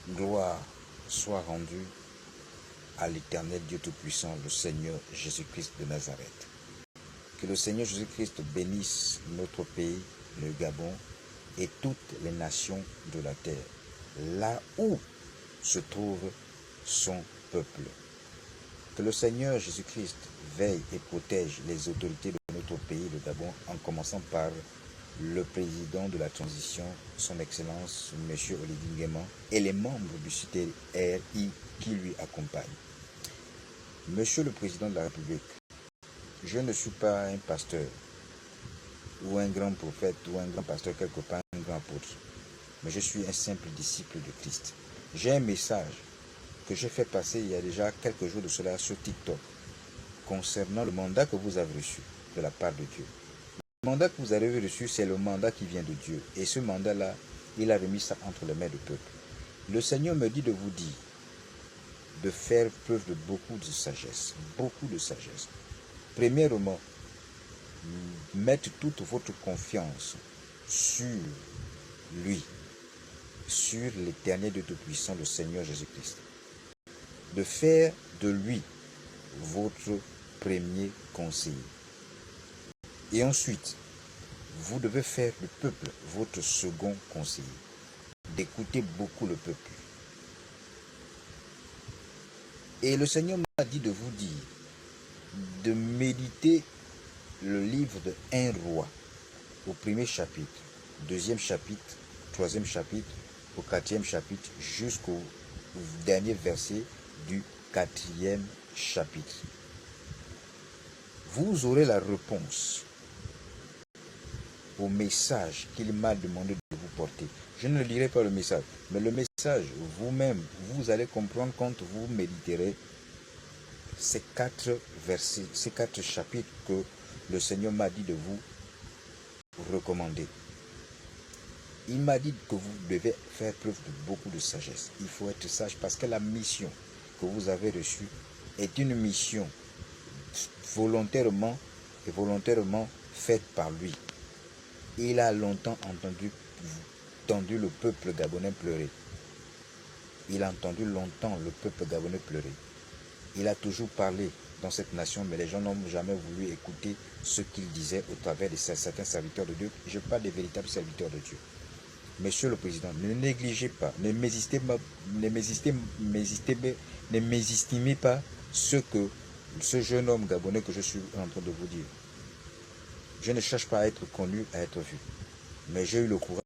Gloire soit rendue à l'Éternel Dieu Tout-Puissant, le Seigneur Jésus-Christ de Nazareth. Que le Seigneur Jésus-Christ bénisse notre pays, le Gabon, et toutes les nations de la terre, là où se trouve son peuple. Que le Seigneur Jésus-Christ veille et protège les autorités de notre pays, le Gabon, en commençant par le président de la transition, son Excellence, M. Olivier Nguema, et les membres du CTRI qui lui accompagnent. Monsieur le Président de la République, je ne suis pas un pasteur, ou un grand prophète, ou un grand pasteur quelque part, un grand apôtre, mais je suis un simple disciple de Christ. J'ai un message que j'ai fait passer il y a déjà quelques jours de cela sur TikTok, concernant le mandat que vous avez reçu de la part de Dieu. Le mandat que vous avez reçu, c'est le mandat qui vient de Dieu. Et ce mandat-là, il a remis ça entre les mains du peuple. Le Seigneur me dit de vous dire de faire preuve de beaucoup de sagesse. Beaucoup de sagesse. Premièrement, mettre toute votre confiance sur lui, sur l'Éternel de Tout-Puissant, le Seigneur Jésus-Christ. De faire de lui votre premier conseiller. Et ensuite, vous devez faire du peuple votre second conseiller. D'écouter beaucoup le peuple. Et le Seigneur m'a dit de vous dire de méditer le livre de 1 roi au premier chapitre, deuxième chapitre, troisième chapitre, au quatrième chapitre, jusqu'au dernier verset du quatrième chapitre. Vous aurez la réponse au message qu'il m'a demandé de vous porter. Je ne lirai pas le message, mais le message, vous-même, vous allez comprendre quand vous méditerez ces 4 versets, ces 4 chapitres que le Seigneur m'a dit de vous recommander. Il m'a dit que vous devez faire preuve de beaucoup de sagesse. Il faut être sage parce que la mission que vous avez reçue est une mission volontairement faite par lui. Il a longtemps entendu le peuple gabonais pleurer. Il a entendu longtemps le peuple gabonais pleurer. Il a toujours parlé dans cette nation, mais les gens n'ont jamais voulu écouter ce qu'il disait au travers de certains serviteurs de Dieu. Je parle des véritables serviteurs de Dieu. Monsieur le Président, ne négligez pas, ne mésestimez pas ce jeune homme gabonais que je suis en train de vous dire. Je ne cherche pas à être connu, à être vu. Mais j'ai eu le courage